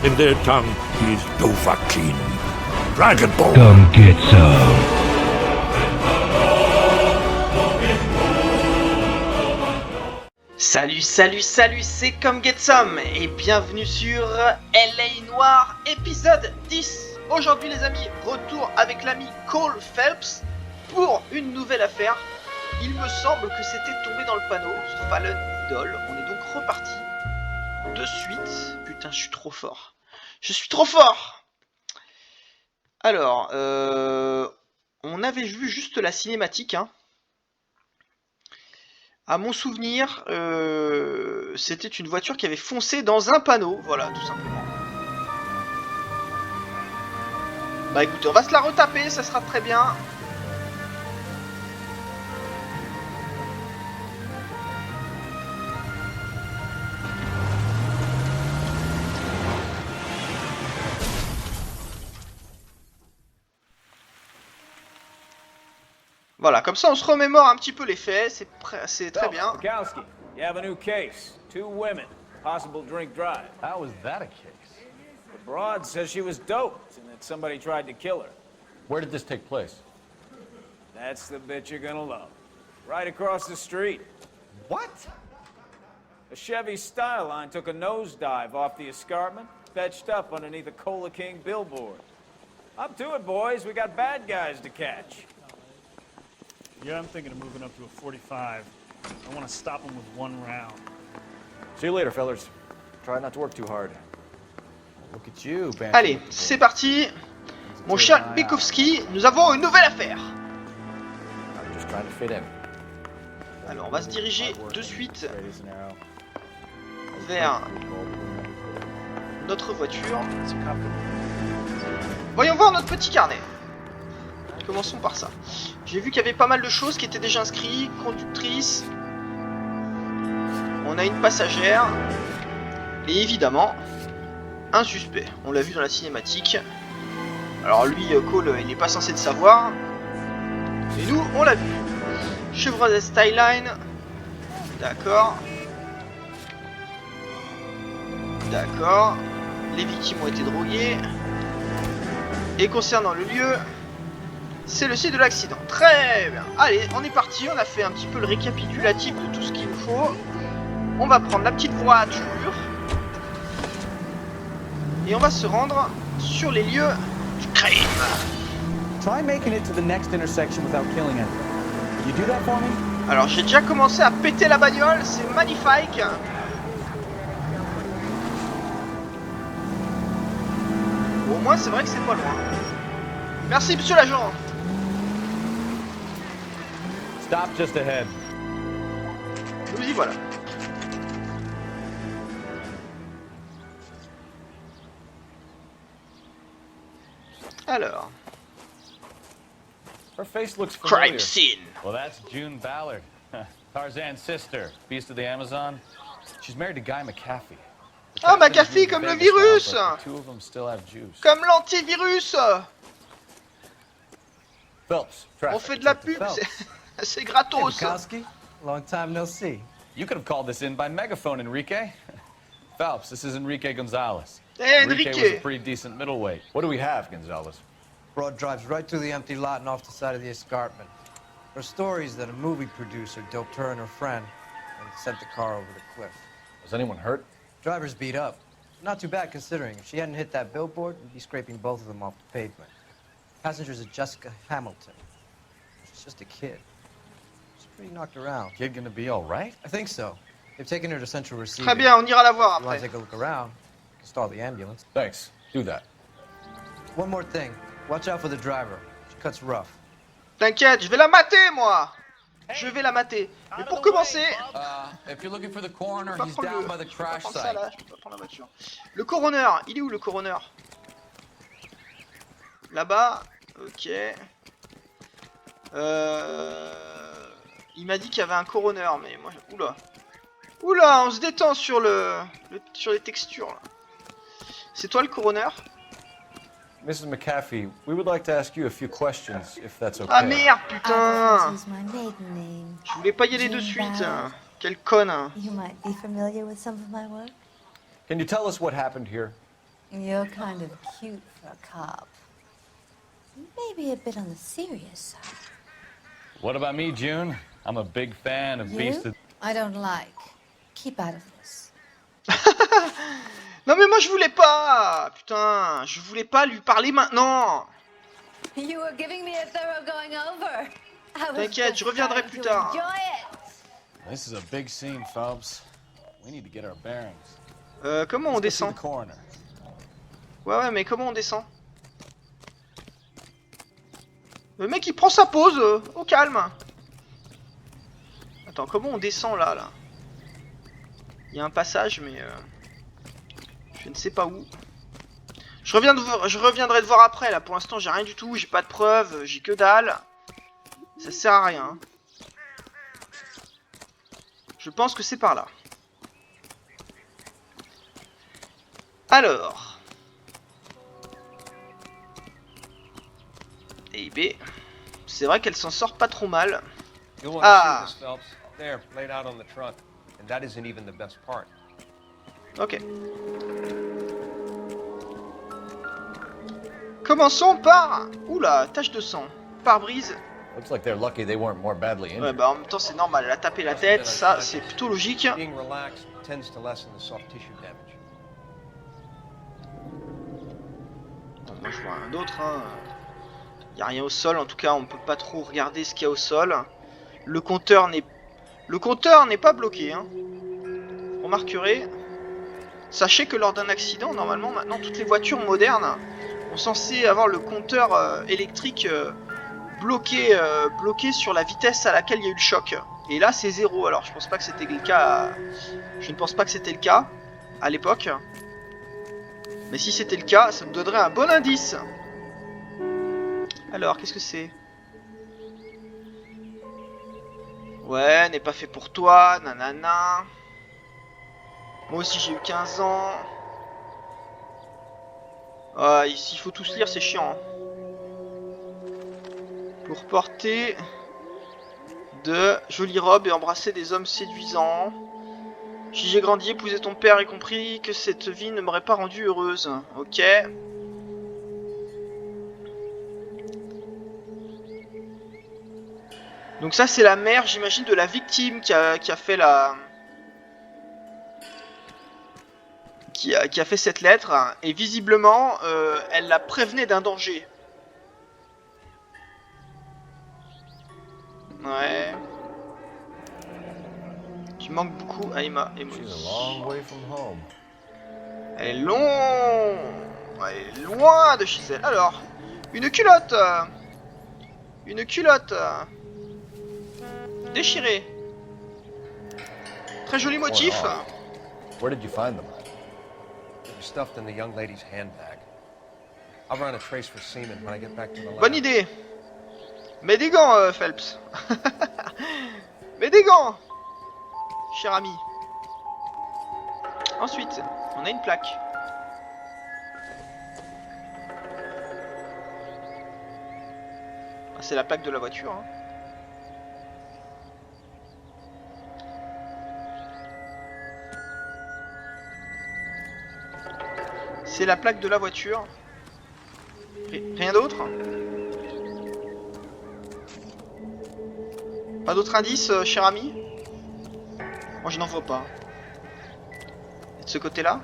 In their tongue, he's Dovahkiin. Dragon Ball. Come get some. Salut, salut, salut, c'est Come Get Some et bienvenue sur LA Noire épisode 10. Aujourd'hui les amis, retour avec l'ami Cole Phelps pour une nouvelle affaire. Il me semble que c'était tombé dans le panneau, ce Fallen Idol. On est donc reparti de suite. Putain, je suis trop fort. Je suis trop fort. Alors, on avait vu juste la cinématique, hein. À mon souvenir, c'était une voiture qui avait foncé dans un panneau, voilà, tout simplement. Bah écoutez, on va se la retaper, ça sera très bien. Voilà, comme ça on se remémore un petit peu les faits, c'est très bien. Mikowski, you have a new case. 2 women, possible drink drive. How was that a case? The broad says she was doped and that somebody tried to kill her. Where did this take place? That's the bit you're gonna love. Right across the street. What? A Chevy Styline took a nosedive off the escarpment, fetched up underneath a Cola King billboard. Up to it, boys. We got bad guys to catch. Yeah, I'm thinking of moving up to a 45. I want to stop him with 1 round. See you later, fellas. Try not to work too hard. Look at you, Banshee. Allez, c'est parti. Mon cher Mikowski, nous avons une nouvelle affaire. I'm just trying to fit in. Alors, on va se diriger de suite vers notre voiture. Voyons voir notre petit carnet. Commençons par ça. J'ai vu qu'il y avait pas mal de choses qui étaient déjà inscrites. Conductrice. On a une passagère. Et évidemment, un suspect. On l'a vu dans la cinématique. Alors lui, Cole, il n'est pas censé le savoir. Et nous, on l'a vu. Chevrolet Styline. D'accord. D'accord. Les victimes ont été droguées. Et concernant le lieu, c'est le site de l'accident. Très bien. Allez, on est parti. On a fait un petit peu le récapitulatif de tout ce qu'il nous faut. On va prendre la petite voiture. Et on va se rendre sur les lieux du crime. Try making it to the next intersection without killing anyone. Can you do that for me? Alors, j'ai déjà commencé à péter la bagnole. C'est magnifique. Bon, au moins, c'est vrai que c'est pas loin. Merci, monsieur l'agent. Stop just ahead. Nous y voilà. Alors, Her face looks familiar. crime scene. Well, that's June Ballard, Tarzan's sister, beast of the Amazon. She's married to Guy McAfee. Oh, McAfee comme le virus. The 2 of them still have juice. Comme l'antivirus. Phelps, On traffic. fait de la pub. C'est gratos. Mikowski, long time no see. You could have called this in by megaphone, Enrique. Phelps, this is Enrique Gonzalez. Hey, Enrique was a Enrique. pretty decent middleweight. What do we have, Gonzalez? Broad drives right through the empty lot and off the side of the escarpment. Her stories that a movie producer doped her and her friend and sent the car over the cliff. Was anyone hurt? Driver's beat up. Not too bad considering. If she hadn't hit that billboard, we'd be scraping both of them off the pavement. Passengers are Jessica Hamilton. She's just a kid. She's pretty knocked around. Kid gonna be all right? I think so. They've taken her to central receiving. Très bien, on ira la voir If you want après. to take a look around, stall the ambulance. Thanks. Do that. One more thing. Watch out for the driver. She cuts rough. T'inquiète, je vais la mater moi. Je vais la mater. Mais pour commencer, If you're looking for the je coroner, peux pas he's prendre down le- by the je peux pas crash prendre ça site. là, je peux pas prendre la voiture. Le coroner, il est où le coroner? Là-bas. Ok. Il m'a dit qu'il y avait un coroner, mais moi, oula. Oula, on se détend sur sur les textures là. C'est toi le coroner? Mrs. McAfee, we would like to ask you a few questions, if that's okay. Ah merde, I putain! thought this was my maiden name. Je voulais pas y aller de suite. Hein. Quelle conne! Hein. You might be familiar with some of my work. Can you tell us what happened here? You're kind of cute for a cop. Maybe a bit on the serious side. What about me, June? I'm a big fan of Beast You? of... I don't like. Keep out of this. Non mais moi je voulais pas. Putain, je voulais pas lui parler maintenant. You were giving me a thorough going over. I was T'inquiète, je just reviendrai starting plus to tard. enjoy it. This is a big scene, Phelps. We need to get our bearings. Comment on Let's go see descend? the coroner. Ouais, mais comment on descend? Le mec il prend sa pause, au calme. Attends, comment on descend là? Il y a un passage, mais je ne sais pas où. Je reviendrai te voir après. Là, pour l'instant, j'ai rien du tout. J'ai pas de preuves. J'ai que dalle. Ça sert à rien. Je pense que c'est par là. Alors. Et B. C'est vrai qu'elle s'en sort pas trop mal. You'll want to Ah. see this, Phelps. There, laid out on the trunk. And that isn't even the best part. Ok. Commençons par... Oula, tache de sang. Pare-brise. Looks like they're lucky they weren't more badly Ouais, injured. bah en même temps c'est normal, elle a tapé la tête, ça c'est plutôt logique. Being relaxed tends to lessen the soft tissue damage. Bon, moi je vois rien d'autre, hein. Y a rien au sol, en tout cas on peut pas trop regarder ce qu'il y a au sol. Le compteur n'est pas bloqué, hein. Remarquerez. Sachez que lors d'un accident, normalement maintenant toutes les voitures modernes sont censées avoir le compteur électrique bloqué sur la vitesse à laquelle il y a eu le choc. Et là c'est 0, alors je pense pas que c'était le cas. Je ne pense pas que c'était le cas à l'époque. Mais si c'était le cas, ça me donnerait un bon indice. Alors, qu'est-ce que c'est? Ouais, n'est pas fait pour toi, nanana. Moi aussi j'ai eu 15 ans. Ah, ici il faut tous lire, c'est chiant. Hein. Pour porter de jolies robes et embrasser des hommes séduisants. Si j'ai grandi, épousé ton père et compris que cette vie ne m'aurait pas rendue heureuse. Ok. Donc ça c'est la mère, j'imagine, de la victime qui a fait la... Qui a fait cette lettre. Et visiblement, elle la prévenait d'un danger. Ouais. Tu manques beaucoup à Emma. She's a long way from home. Elle est loin de chez elle. Alors, une culotte. Une culotte. Déchirée. Très joli motif. Where did you find them? They were stuffed in the young lady's handbag. I'll run a trace for semen when I get back to the lab. Bonne idée. Mets des gants, Phelps. Mets des gants, cher ami. Ensuite, on a une plaque. Ah, c'est la plaque de la voiture. Hein. C'est la plaque de la voiture. Rien d'autre? Pas d'autres indices, cher ami? Moi je n'en vois pas. Et de ce côté-là?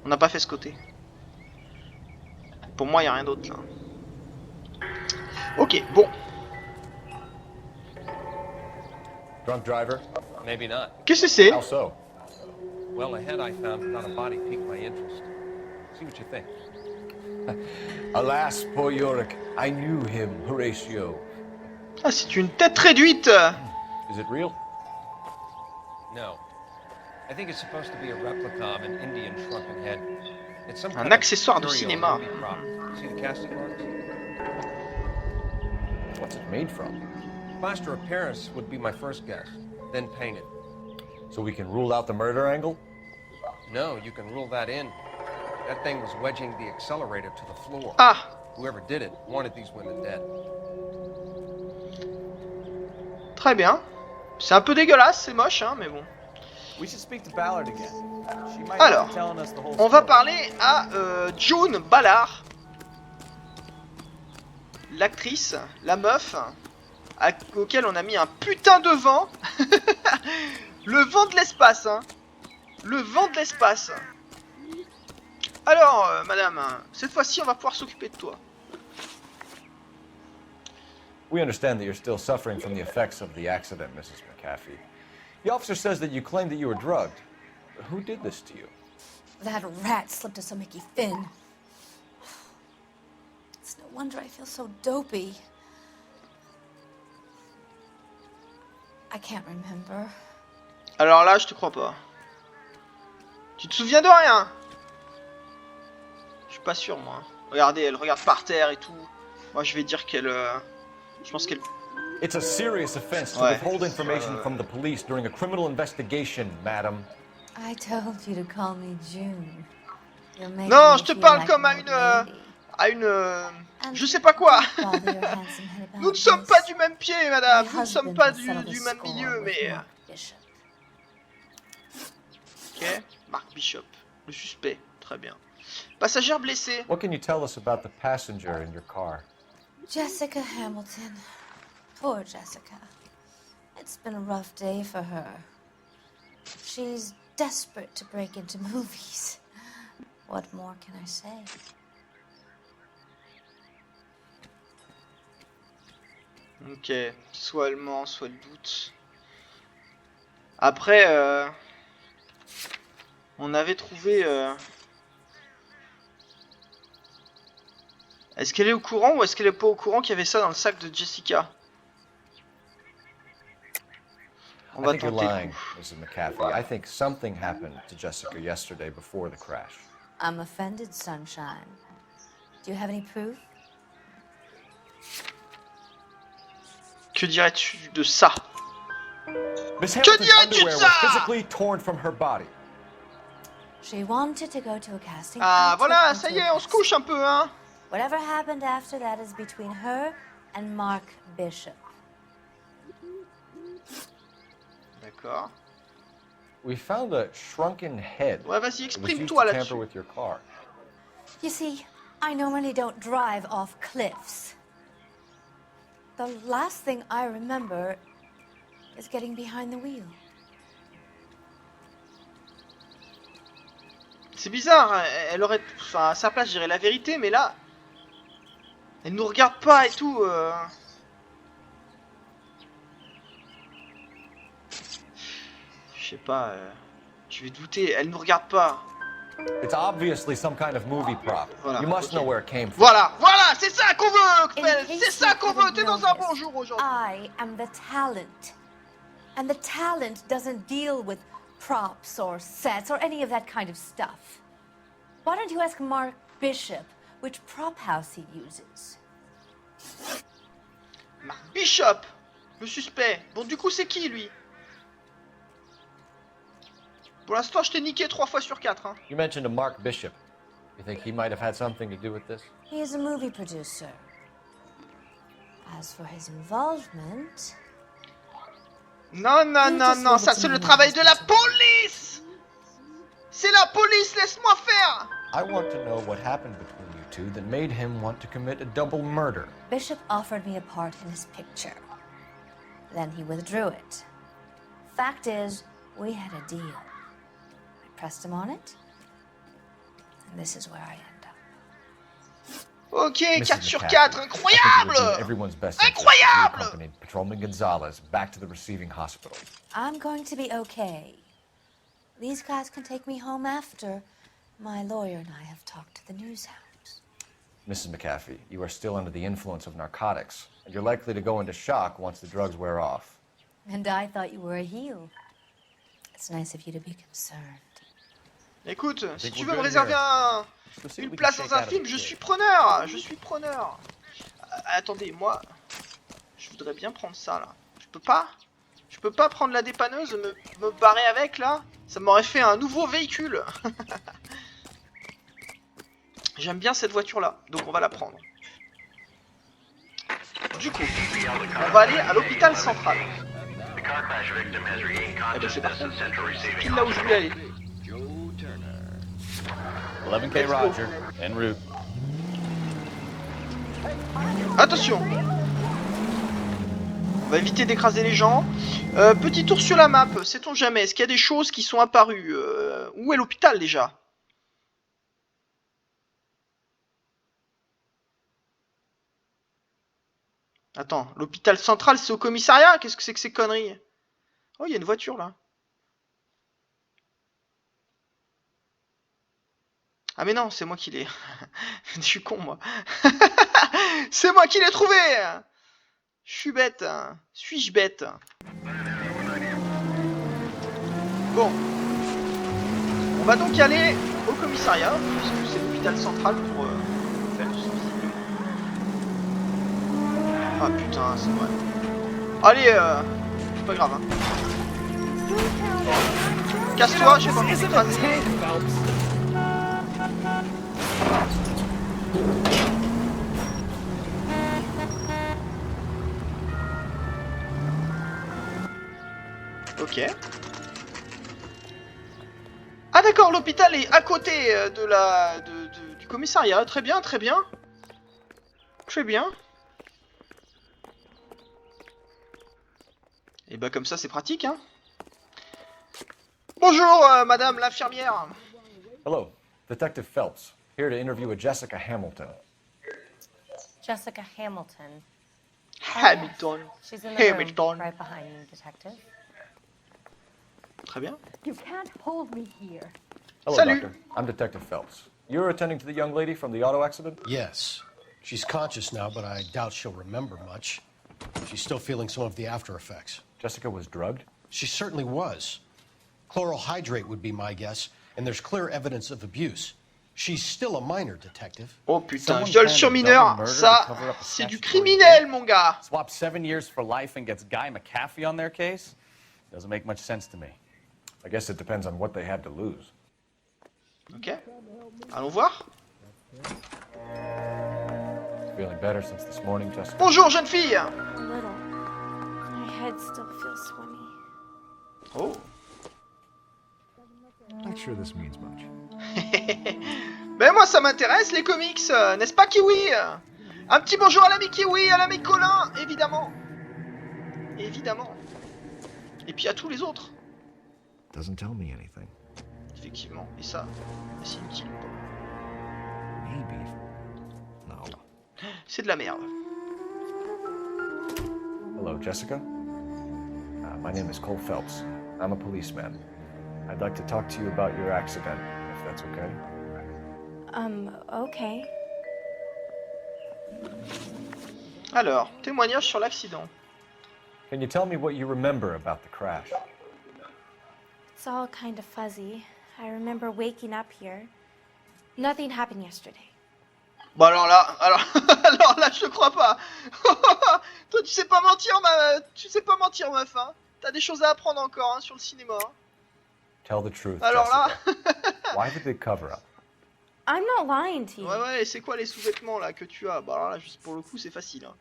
On n'a pas fait ce côté. Pour moi, il n'y a rien d'autre là. Ok, bon. Drunk driver? Maybe not. Qu'est-ce que c'est? How so? Well, the head I found without a body piqued my interest. See what you think. Alas, poor Yorick, I knew him, Horatio. Ah, c'est une tête réduite. Is it real? No. I think it's supposed to be a replica of an Indian shrunken head. It's some Un kind of accessoire de curio cinéma. movie prop. See the casting marks? What's it made from? Plaster of Paris would be my first guess, then painted. So we can rule out the murder angle? No, you can rule that in. That thing was wedging the accelerator to the floor. Ah, Whoever did it wanted these women dead. très bien. C'est un peu dégueulasse, c'est moche, hein, mais bon. We should speak to Ballard again. She might Alors, be telling us the whole on va story. parler à June Ballard, l'actrice, la meuf, auquel on a mis un putain de vent. Le vent de l'espace, hein. Le vent de l'espace. Alors, madame, cette fois-ci, on va pouvoir s'occuper de toi. We understand that you're still suffering from the effects of the accident, Mrs. McAfee. The officer says that you claimed that you were drugged. Who did this to you? That rat slipped us a Mickey Finn. It's no wonder I feel so dopey. I can't remember. Alors là, je te crois pas. Tu te souviens de rien? Je suis pas sûr, moi. Regardez, elle regarde par terre et tout. Moi, je vais dire qu'elle... je pense qu'elle... It's a serious offense to withhold information from the police during a criminal investigation, madam. I told you to call me June. You're making Non, me je te feel parle like comme an old lady. je sais pas quoi. Bother your handsome head about Nous ne sommes pas this. du même pied, madame. My Nous ne sommes husband pas has settled du a même score milieu, with mais... Mark Bishop. Ok, Mark Bishop, le suspect, très bien. Passagère blessée. What can you tell us about the passenger in your car? Jessica Hamilton. Poor Jessica. It's been a rough day for her. She's desperate to break into movies. What more can I say? Ok, soit elle ment, soit elle doute. Après, on avait trouvé... Est-ce qu'elle est au courant ou est-ce qu'elle est pas au courant qu'il y avait ça dans le sac de Jessica? On va I think you're tenter le lying, coup. Mrs. McAfee. I think something happened to Jessica yesterday before the crash. I'm offended, Sunshine. Do you have any proof? Que dirais-tu de ça? Miss Que Hamilton's dirais-tu de underwear ça? was physically torn from her body. She wanted to go to a casting. Ah I took voilà, her ça to y a est, on se casting. couche un peu, hein. Whatever happened after that is between her and Mark Bishop. D'accord. We found a shrunken head. Ouais, vas-y, It was used exprime-toi to là-dessus. tamper with your car. You see, I normally don't drive off cliffs. The last thing I remember is getting behind the wheel. C'est bizarre, elle aurait... Enfin, à sa place, je dirais la vérité, mais là... Elle nous regarde pas et tout. Je sais pas, je vais douter, elle nous regarde pas. It's obviously some kind of movie prop. Voilà, You must ok. know where it came from. Voilà, voilà, c'est ça qu'on veut, In Phelps, case c'est ça you qu'on veut, haven't t'es dans un bon noticed, jour aujourd'hui. I am the talent. And the talent doesn't deal with props or sets or any of that kind of stuff. Why don't you ask Mark Bishop which prop house he uses? Mark Bishop, le suspect. Bon, du coup, c'est qui, lui? Pour l'instant, je t'ai niqué 3 fois sur 4, hein. You mentioned a Mark Bishop. You think he might have had something to do with this? He is a movie producer. As for his involvement... Non, non, non, non, ça c'est le travail de la police. C'est la police, laisse-moi faire. I want to know what happened between you two that made him want to commit a double murder. Bishop offered me a part in his picture. Then he withdrew it. Fact is, we had a deal. I pressed him on it, and this is where I end up. Ok, Mrs. 4 sur McAfee, 4, I think it would be in incroyable. everyone's best interest to Incroyable. accompany Patrolman Gonzalez back to the receiving hospital. I'm going to be okay. These guys can take me home after. My lawyer and I have talked to the news hounds. Mrs. McAfee, you are still under the influence of narcotics, and you're likely to go into shock once the drugs wear off. And I thought you were a heel. It's nice of you to be concerned. Écoute, si Think tu we're veux me good réserver here. une place dans un film, je suis preneur. Je suis preneur. Attendez, moi, je voudrais bien prendre ça là. Je peux pas prendre la dépanneuse, me barrer avec là. Ça m'aurait fait un nouveau véhicule. J'aime bien cette voiture là, donc on va la prendre. Du coup, on va aller à l'hôpital central. Eh ben c'est parfait. Pile là où je voulais aller. 11K Roger, en route. Attention. On va éviter d'écraser les gens. Petit tour sur la map, sait-on jamais. Est-ce qu'il y a des choses qui sont apparues où est l'hôpital déjà? Attends, l'hôpital central c'est au commissariat? Qu'est-ce que c'est que ces conneries? Oh, il y a une voiture là. Ah mais non, c'est moi qui l'ai. Je suis con moi. C'est moi qui l'ai trouvé. Je suis bête. Suis-je bête? Bon. On va donc aller au commissariat, puisque c'est l'hôpital central pour Phelps. Ah putain, c'est vrai. Allez, c'est pas grave. Hein. Casse-toi, j'ai pas envie de t'écraser. Ok. Ah d'accord, l'hôpital est à côté de du commissariat. Très bien, très bien. Très bien. Et bah comme ça c'est pratique hein. Bonjour madame l'infirmière. Hello, Detective Phelps, here to interview a Jessica Hamilton. Jessica Hamilton. Hamilton. She's in the room Hamilton. right behind you, detective. Très bien. You can't hold me here. Hello, Salut. Doctor. I'm Detective Phelps. You're attending to the young lady from the auto accident? Yes. She's conscious now, but I doubt she'll remember much. She's still feeling some of the after effects. Jessica was drugged? She certainly was. Chloral hydrate would be my guess, and there's clear evidence of abuse. She's still a minor, detective. Oh putain, Someone viol planned sur a mineur, double murder ça to cover up a c'est du statutory criminel mon gars. Swap 7 years for life and gets Guy McAfee on their case? Doesn't make much sense to me. I guess it depends on what they had to lose. Ok. Allons voir. Feeling better since this morning, Jessica? Bonjour jeune fille. A little. My head still feels swimmy. Oh. Not sure this means much. Ben moi ça m'intéresse les comics, n'est-ce pas Kiwi? Un petit bonjour à l'ami Kiwi, à l'ami Colin, évidemment. Évidemment. Et puis à tous les autres. Doesn't tell me anything. Effectivement. Et ça, c'est inutile ou pas? Maybe. No. C'est de la merde. Hello, Jessica. My name is Cole Phelps. I'm a policeman. I'd like to talk to you about your accident, if that's okay. Okay. Alors, témoignage sur l'accident. Can you tell me what you remember about the crash? It's all kind of fuzzy. I remember waking up here. Nothing happened yesterday. Bon alors là, alors là je te crois pas. Toi tu sais pas mentir meuf hein. T'as des choses à apprendre encore hein, sur le cinéma. Hein. Tell the truth, Alors là. Jessica. Why did they cover up? I'm not lying to you. Ouais, c'est quoi les sous-vêtements là que tu as? Bah alors là, juste pour le coup, c'est facile. Hein.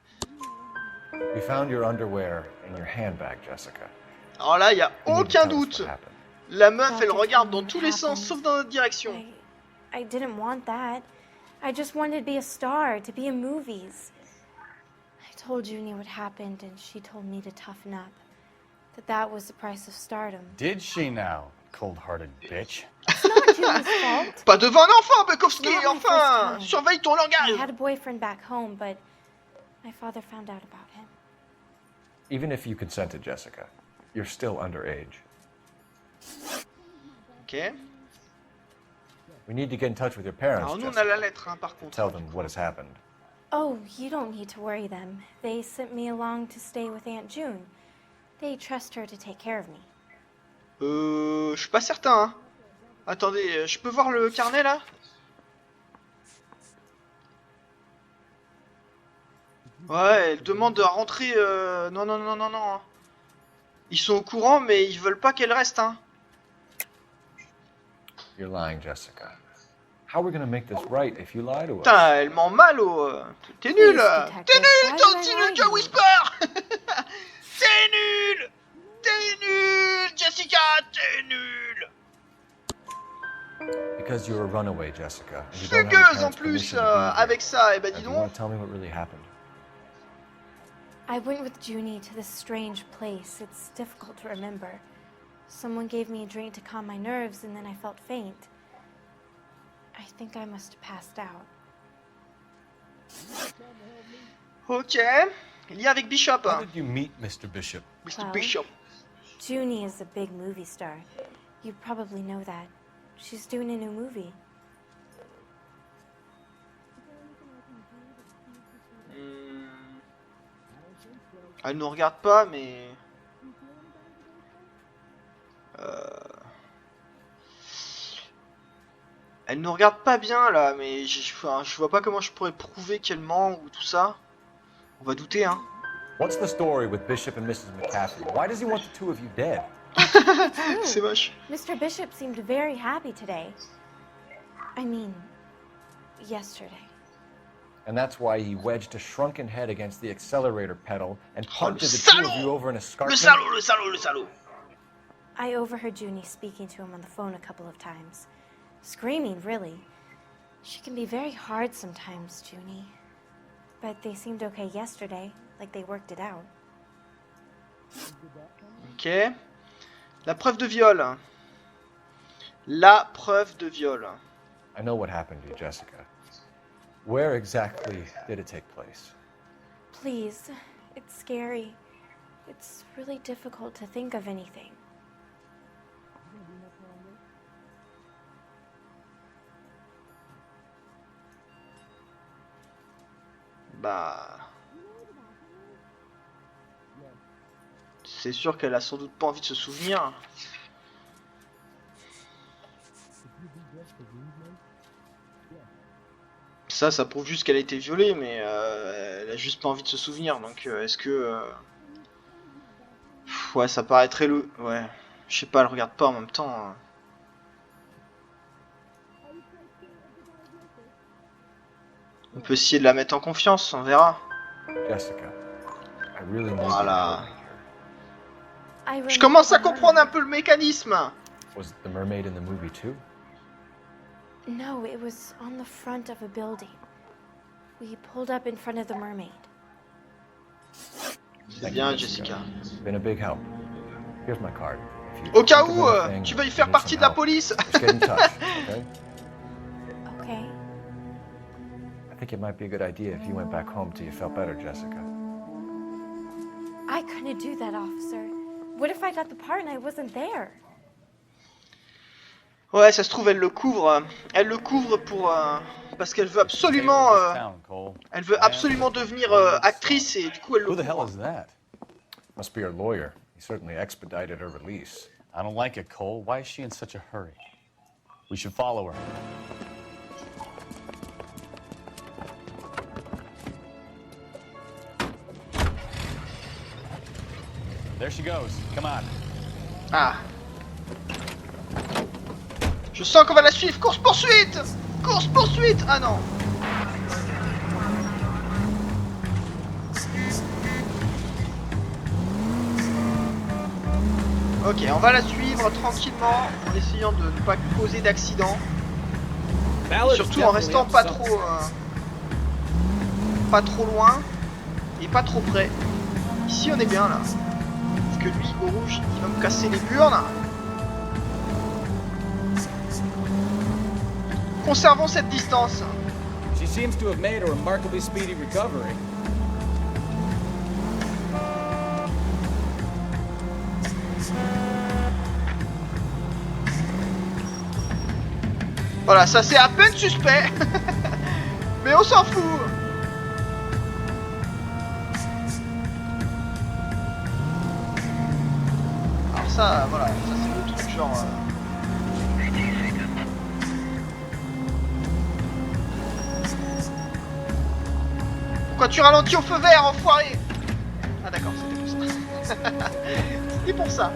We found your underwear in your handbag, Jessica. Alors là, y a You need to aucun tell us doute. what happened. La meuf, elle regarde dans tous les sens, sauf dans notre direction. I didn't want that. I just wanted to be a star, to be in movies. I told Junie what happened, and she told me to toughen up. That was the price of stardom. Did she now, cold-hearted bitch? It's not Julie's fault. Pas devant un enfant, Bukowski, Not my enfin. first time. Surveille ton I langage. had a boyfriend back home, but my father found out about him. Even if you consented, Jessica, you're still underage. Ok. We need to get in touch with your parents, Alors nous, on a Jessica, la lettre, hein, par to contre. tell them what has happened. Oh, you don't need to worry them. They sent me along to stay with Aunt June. They trust her to take care of me. Je suis pas certain. Hein. Attendez, je peux voir le carnet là? Ouais, elle demande à rentrer. Non. Ils sont au courant, mais ils veulent pas qu'elle reste. Hein. You're lying, Jessica. How are we gonna make this right if you lie to us? Putain, elle ment mal au. T'es nul! Please, detective, T'es nul! why T'es would I aussi lie nul to que you? Whisper! T'es nul! T'es nul, Jessica, t'es nul. Because you're a runaway, Jessica. And you don't have your Fugueuse en parents' plus permission to be here. avec ça, eh ben dis Do you want donc. to tell me what really happened? I went with Junie to this strange place. It's difficult to remember. Someone gave me a drink to calm my nerves, and then I felt faint. I think I must have passed out. Ok. Il y a avec Bishop. How did you meet Mr. Bishop? Mr. Well, Bishop. Junie is a big movie star. You probably know that. She's doing a new movie. Elle nous regarde pas, mais... Elle nous regarde pas bien, là, mais je vois pas comment je pourrais prouver qu'elle ment ou tout ça. On va douter, hein. What's the story with Bishop and Mrs. McCaffrey? Why does he want the two of you dead? C'est moche. Mr. Bishop seemed very happy today. I mean, yesterday. And that's why he wedged a shrunken head against the accelerator pedal and Oh, punted the two of you over an Le escarpment? salaud, le salaud, le salaud. I overheard Junie speaking to him on the phone a couple of times. Screaming, really. She can be very hard sometimes, Junie. But they seemed okay yesterday, like they worked it out. Ok. La preuve de viol. La preuve de viol. I know what happened to you, Jessica. Where exactly did it take place? Please, it's scary. It's really difficult to think of anything. Bah... C'est sûr qu'elle a sans doute pas envie de se souvenir. Ça prouve juste qu'elle a été violée, mais elle a juste pas envie de se souvenir. Donc est-ce que... Ouais, ça paraîtrait le... Ouais, je sais pas, elle regarde pas en même temps. Hein. On peut essayer de la mettre en confiance, on verra. Jessica, I really need Voilà. I Je commence à comprendre un peu le mécanisme. Was the mermaid in the movie too? No, it was on the front of a building. We pulled up in front of the mermaid. C'est bien, Jessica. Been a big help. Here's my card. If you Au cas think of où anything tu or veuilles you faire need partie some de la help, police. just get in touch, okay? Okay. I think it might be a good idea if you went back home till you felt better, Jessica. I couldn't do that, officer. What if I got the part and I wasn't there? Ouais, ça se trouve, elle le couvre. Elle le couvre pour... parce qu'elle veut absolument... elle veut absolument devenir actrice et du coup elle le Who the hell couvre. is that? Must be her lawyer. He certainly expedited her release. I don't like it, Cole. Why is she in such a hurry? We should follow her. There she goes. Come on. Ah. Je sens qu'on va la suivre. Course poursuite. Course poursuite. Ah non. Ok, on va la suivre tranquillement en essayant de ne pas causer d'accident. Surtout en restant pas trop loin et pas trop près. Ici on est bien là. Parce que lui au rouge il va me casser les burnes. Conservons cette distance. She seems to have made a remarkably speedy recovery. Voilà, ça c'est à peine suspect. Mais on s'en fout. Alors ça, voilà, ça c'est le truc genre... Pourquoi tu ralentis au feu vert, enfoiré? Ah d'accord, c'était pour ça. C'était pour ça.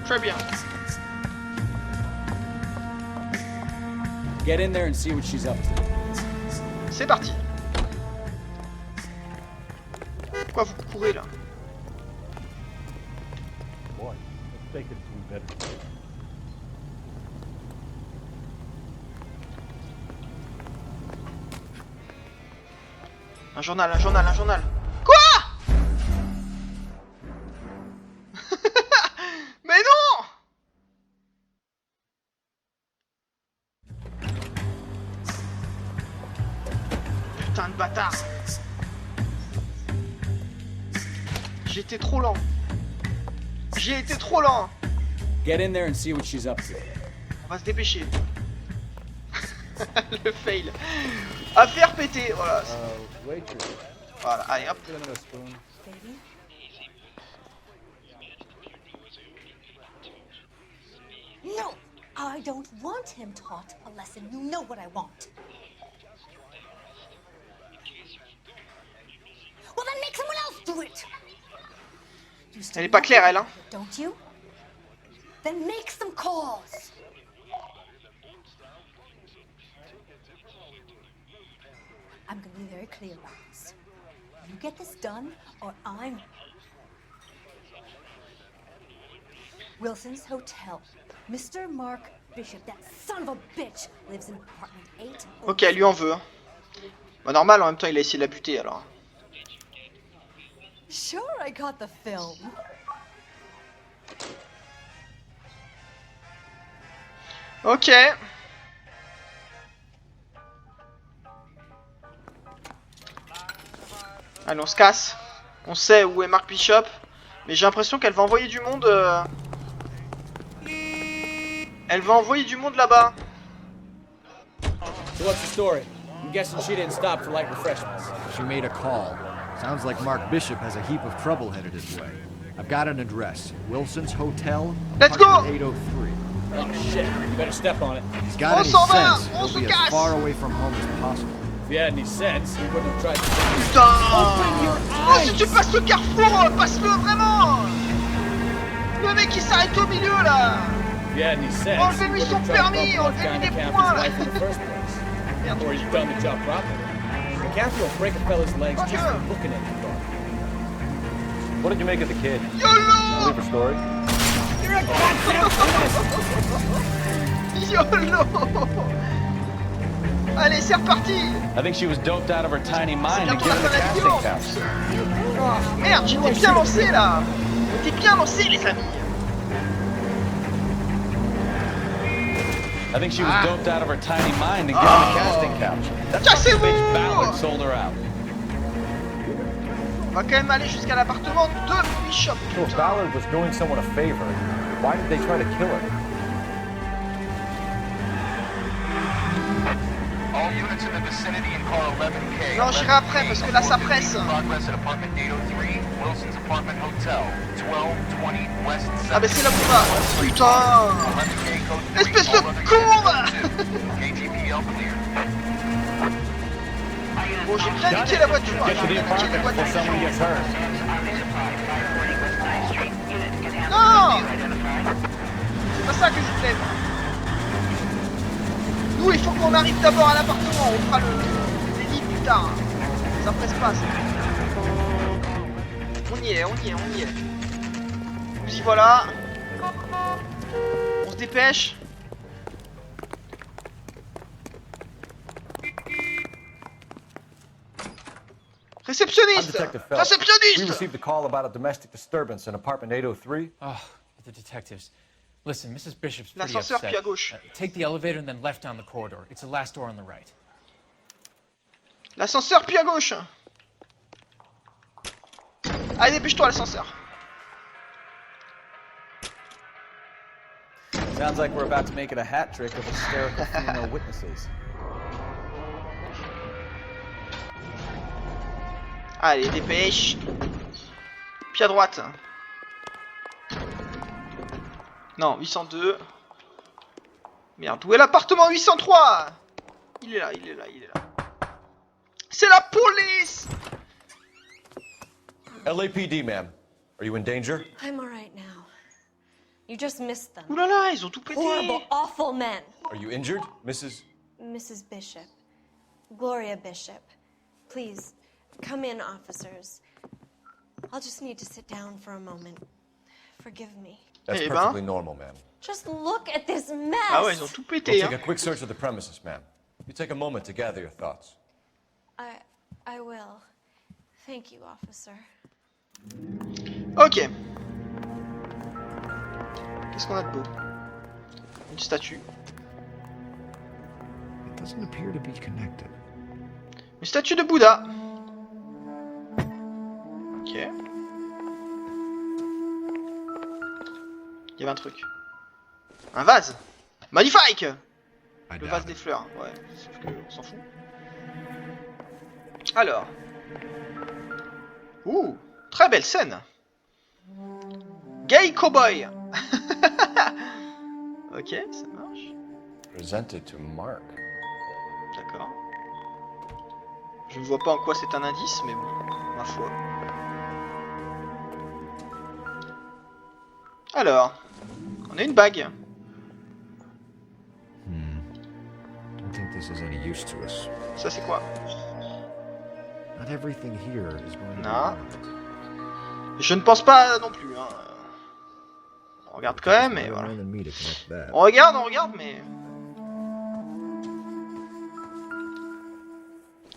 Très bien. Get in there and see what she's up to. C'est parti. Pourquoi vous courez là? expect it to be better. Un journal, un journal, un journal. Quoi? Mais non! Putain de bâtard. J'ai été trop lent. J'ai été trop lent. Get in there and see what she's up to. On va se dépêcher. Le fail. Affaire pétée, voilà. Voilà, allez hop. No, I don't want him taught a lesson. You know what I want. Well, then make someone else do it. Elle est pas claire, elle, hein. Don't you? Then make some calls. I'm going to be very clear about this. You get this done, or I'm... Wilson's Hotel. Mr. Mark Bishop, that son of a bitch, lives in apartment 8. Ok, elle lui en veut. Hein. Bah normal, en même temps, il a essayé de la buter, alors. Sure, I got the film. Ok. Allez, on se casse. On sait où est Mark Bishop. Mais j'ai l'impression qu'elle va envoyer du monde... Elle va envoyer du monde là-bas. So what's the story? I'm guessing she didn't stop for light refreshments. She made a call. Sounds like Mark Bishop has a heap of trouble headed his way. I've got an address. Wilson's Hotel, Let's go! 803. Oh shit, you better step on it. If he's got any sense, he'll be as far away from home as possible. If he had any sense, he wouldn't have tried to... Putain! Oh, si tu passes le carrefour, passe-le vraiment! Le mec qui s'arrête au milieu là! If he had any sense, enlevez-lui son permis, enlevez-lui des points là! Merde, or he's done the job properly. McCaffrey will break a fella's legs just for looking at the car. What did you make of the kid? YOLO! Believe her story? You're a goddamn YOLO! Allez, c'est reparti! I think she was doped out of her tiny mind to get in the casting couch. Oh, merde, j'étais bien lancé là! J'étais bien lancé, les amis! I think she was doped out of her tiny mind to get on the casting couch. That's how the bitch Ballard sold her out. On va quand même aller jusqu'à l'appartement de Bishop. So if Ballard was doing someone a favor, why did they try to kill her? All units in the vicinity in car 11K. Non, j'irai après parce que là ça presse. Progress at apartment 803, Wilson's apartment hotel, 1220 West 7th. Ah bah c'est là où on va. Putain! Espèce de con va. Bon, j'ai bien niqué la voiture. J'ai bien niqué la voiture. Non! C'est pas ça que je voulais. Nous, il faut qu'on arrive d'abord à l'appartement. On fera les lits plus tard. Ça presse pas, ça. On y est, on y est, on y est. Nous y voilà. On se dépêche. Réceptionniste! We Réceptionniste! received a call about a domestic disturbance in apartment 803. Oh, the detectives. Listen, Mrs. Bishop's pretty L'ascenseur upset. puis à gauche. Take the elevator and then left down the corridor. It's the last door on the right. L'ascenseur puis à gauche. Allez, dépêche-toi, l'ascenseur. Sounds like we're about to make it a hat trick of hysterical female witnesses. Allez, dépêche. Puis à droite. Non, 802. Merde, où est l'appartement 803? Il est là, il est là, il est là. C'est la police! LAPD, ma'am. Are you in danger? I'm all right now. You just missed them. Ouh là là, ils ont tout pété. Horrible, awful men. Are you injured, Mrs. Mrs. Bishop. Gloria Bishop. Please, come in, officers. I'll just need to sit down for a moment. Forgive me. That's Eh ben. perfectly normal, ma'am. Just look at this mess. Ah ouais, ils ont tout We'll pété. take Hein. a quick search of the premises, ma'am. You take a moment to gather your thoughts. I will. Thank you, officer. Ok. Qu'est-ce qu'on a de beau? Une statue. It doesn't appear to be connected. Une statue de Bouddha. Ok. Il y avait un truc. Un vase. Magnifique. Le vase des fleurs. Ouais, sauf que on s'en fout. Alors. Ouh, très belle scène. Gay cowboy. Ok, ça marche. Presented to Mark. D'accord. Je ne vois pas en quoi c'est un indice, mais bon, ma foi. Alors, on a une bague. Don't think this is any use to us. Ça c'est quoi? Not everything here is going to Non. Je ne pense pas non plus. Hein. On regarde quand même, mais voilà. On regarde, mais...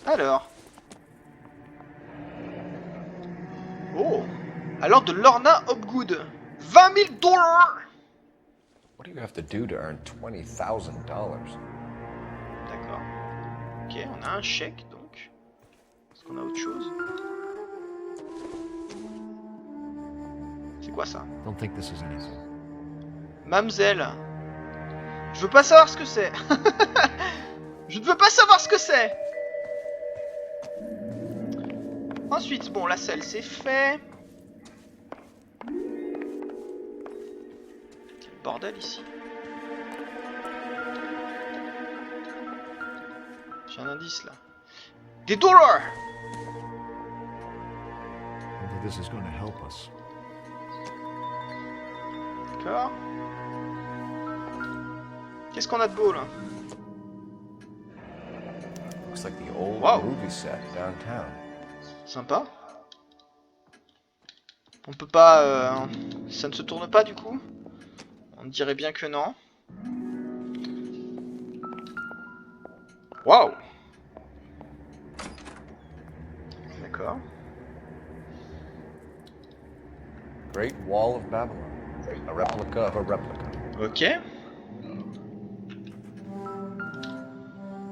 Alors. Oh. Alors de Lorna Hopgood. 20 000 $. What do you have to do to earn $20,000? D'accord. Ok, on a un chèque donc. Est-ce qu'on a autre chose? C'est quoi ça? Don't think this is anything. Mamzelle. Je veux pas savoir ce que c'est. Je ne veux pas savoir ce que c'est. Ensuite, bon, la selle c'est fait. Quel bordel ici. J'ai un indice là. Des dollars. I think this is going to help us. D'accord. Qu'est-ce qu'on a de beau là? Looks like the old movie set downtown. Sympa. On peut pas... Ça ne se tourne pas du coup? On dirait bien que non. Waouh! D'accord. Great Wall of Babylon. A replica of a replica. Ok.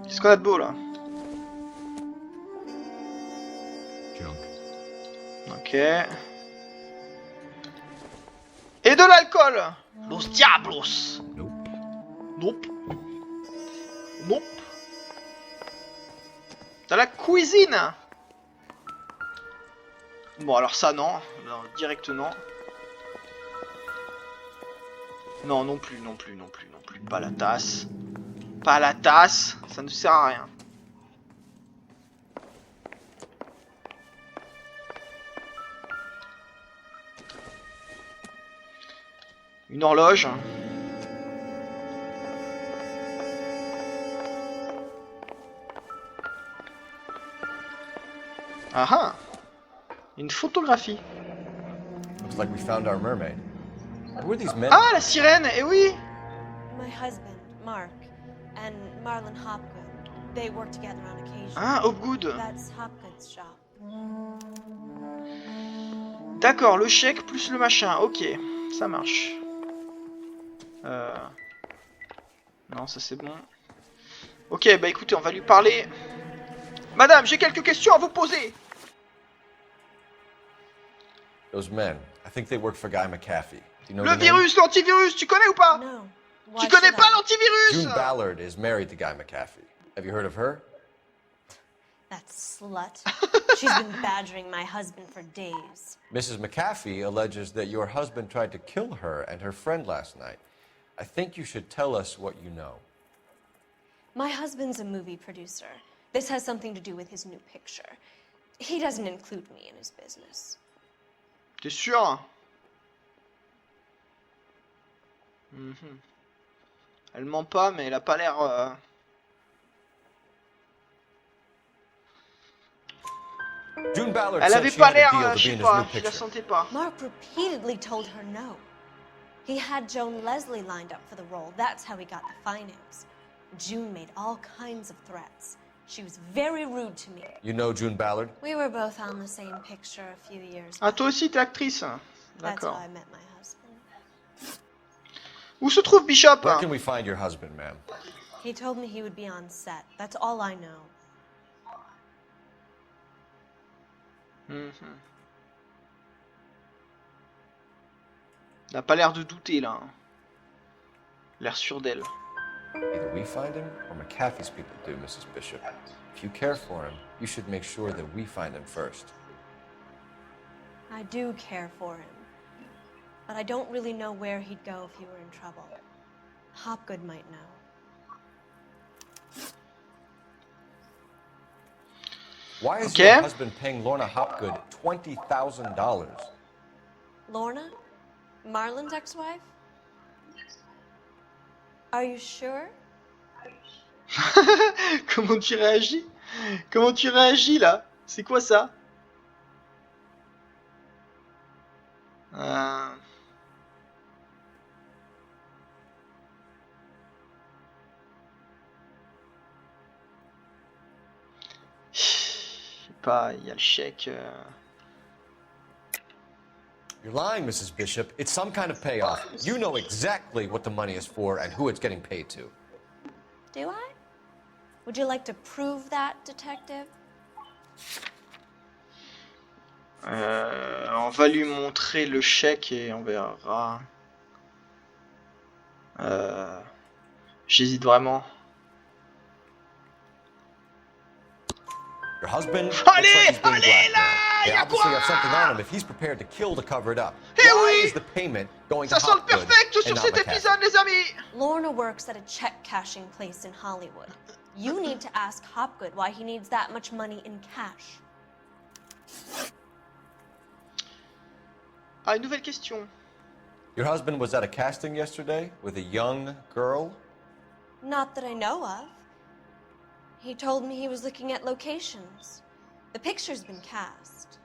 Qu'est-ce qu'on a de beau là? Junk. Ok. Et de l'alcool! Los diablos! Nope. Nope. Nope. Dans la cuisine! Bon alors ça non, non, direct non. Non, non plus, non plus, non plus, non plus. Pas la tasse. Pas la tasse, ça ne sert à rien. Une horloge. Ah ah! Une photographie. Looks like we found our mermaid. Who are these men? Ah, la sirène, eh oui! My husband, Mark, and Marlon Hopgood. They work together on occasion. Ah, Hopgood. That's Hopgood's shop. D'accord, le chèque plus le machin. Ok, ça marche. Non, ça c'est bon. Ok, bah écoutez, on va lui parler. Madame, j'ai quelques questions à vous poser. Those men. I think they work for Guy McAfee. Do you know Le the name? virus, l'antivirus, tu connais ou pas? No. Tu connais pas l'antivirus? June Ballard is married to Guy McAfee. Have you heard of her? That slut. She's been badgering my husband for days. Mrs. McAfee alleges that your husband tried to kill her and her friend last night. I think you should tell us what you know. My husband's a movie producer. This has something to do with his new picture. He doesn't include me in his business. T'es sûr? Elle ment pas, mais elle a pas l'air... June Ballard Elle said avait she pas had a l'air, deal to je be sais in his pas, new je la picture. sentais pas. Mark repeatedly told her no. He had Joan Leslie lined up for the role. That's how he got the finance. June made all kinds of threats. She was very rude to me. You know June Ballard? We were both on the same picture a few years Ah, back. toi aussi, t'es actrice. That's how D'accord. I met my husband. Où se trouve Bishop? Where can we find your husband, ma'am? He told me he would be on set. That's all I know. Il n'a pas l'air de douter là. L'air sûr d'elle. Either we find him or McAfee's people do, Mrs. Bishop. If you care for him, you should make sure that we find him first. I do care for him. But I don't really know where he'd go if he were in trouble. Hopgood might know. Why is your husband paying Lorna Hopgood $20,000? Lorna? Marlon's ex-wife? Are you sure? Comment tu réagis? Comment tu réagis là? C'est quoi ça? Je sais pas, il y a le chèque. You're lying, Mrs. Bishop. It's some kind of payoff. You know exactly what the money is for and who it's getting paid to. Do I? Would you like to prove that, detective? On va lui montrer le chèque et on verra. J'hésite vraiment. Your husband? Allez, allez là! They Y'a obviously quoi? have something on him if he's prepared to kill to cover it up. Eh Why oui! is the payment going Ça to sent le Hopgood perfect and sur not cet McAfee? épisode, les amis! Lorna works at a check cashing place in Hollywood. You need to ask Hopgood why he needs that much money in cash. Ah, une nouvelle question. Your husband was at a casting yesterday with a young girl? Not that I know of. He told me he was looking at locations. The picture's been cast.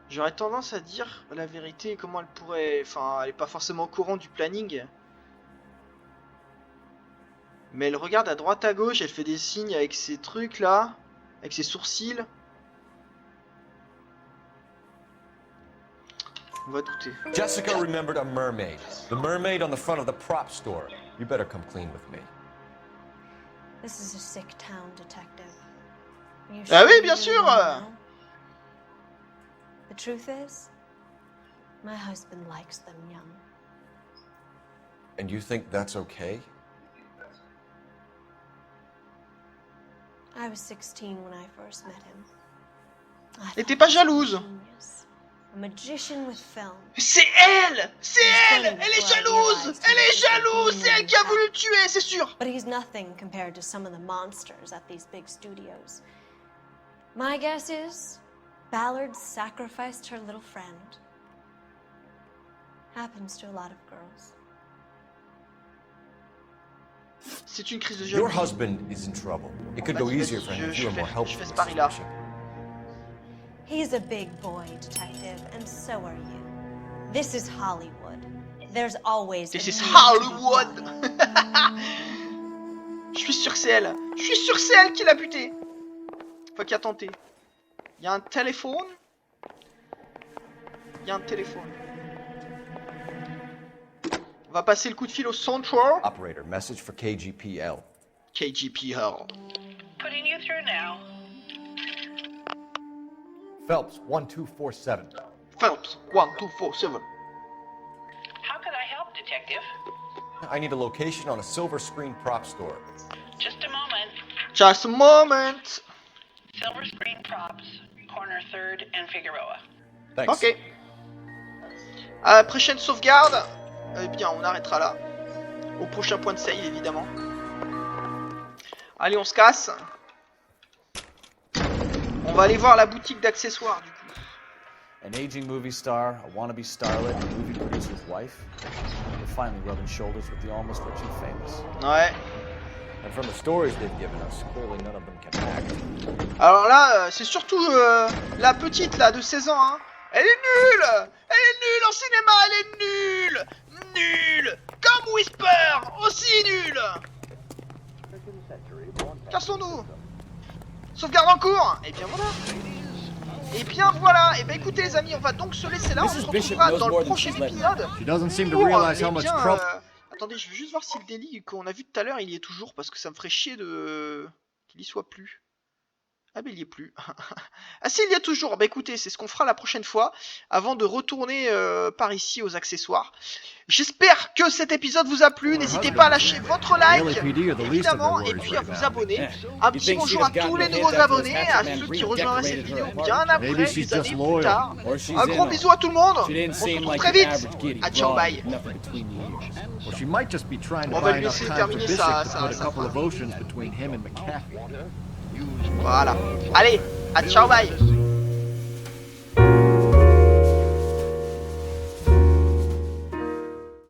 J'aurais tendance à dire la vérité, comment elle pourrait... Enfin, elle est pas forcément au courant du planning. Mais elle regarde à droite à gauche, elle fait des signes avec ses trucs là, avec ses sourcils. On va douter. Jessica remembered a mermaid. The mermaid on the front of the prop store. You better come clean with me. This is a sick town, detective. You Ah oui, sure bien you sûr. wanna know? The truth is, my husband likes them young. And you think that's okay? I was 16 when I first met him. Et t'es pas jalouse? A magician with film. C'est elle! C'est elle! Elle est jalouse! Elle est jalouse! C'est elle qui a voulu le tuer, c'est sûr! But he's nothing compared to some of the monsters at these big studios. My guess is, Ballard sacrificed her little friend. Happens to a lot of girls. C'est une crise de Your jalousie. husband is in trouble. It could go easier for him if you were more helpful, fais ce Mrs. pari-là. Bishop. He's a big boy, detective, and so are you. This is Hollywood. There's always This a is need to Hollywood! be Je suis sûr que c'est elle. Je suis sûr que c'est elle qui l'a buté. Enfin, qui a tenté. Il y a un téléphone. Il y a un téléphone. On va passer le coup de fil au central. Operator, message for KGPL. KGPL. Putting you through now. Phelps, 1247. Phelps, 1247. How can I help, Detective? I need a location on a silver screen prop store. Just a moment. Just a moment. Silver screen props, corner 3rd and Figueroa. Thanks. Ok. Prochaine sauvegarde. Eh bien, on arrêtera là. Au prochain point de save, évidemment. Allez, on se casse. On va aller voir la boutique d'accessoires, du coup. An aging movie star, a wannabe starlet, a movie producer's wife. They're finally rubbing shoulders with the almost rich and famous. Ouais. And from the stories they've given us, clearly none of them can act. Alors là, c'est surtout la petite là de 16 ans, hein. Elle est nulle! Elle est nulle en cinéma, elle est nulle! Nulle! Comme Whisper, aussi nulle! Cassons-nous! Sauvegarde en cours! Et bien voilà! Et bien voilà! Et bien écoutez les amis, on va donc se laisser là, on se retrouvera dans le prochain épisode. Attendez, je veux juste voir si le délit qu'on a vu tout à l'heure, il y est toujours, parce que ça me ferait chier de qu'il y soit plus. Ah ben il y est plus. Ah si, il y a toujours. Bah écoutez, c'est ce qu'on fera la prochaine fois, avant de retourner par ici aux accessoires. J'espère que cet épisode vous a plu. N'hésitez pas à lâcher votre like, évidemment, et puis à vous abonner. Un petit bonjour à tous les nouveaux abonnés, à ceux qui rejoindraient cette vidéo bien après, des années plus tard. Un gros bisou à tout le monde. On se retrouve très vite. À ciao, bye. On va lui laisser terminer sa phrase. Voilà. Allez, à ciao, bye.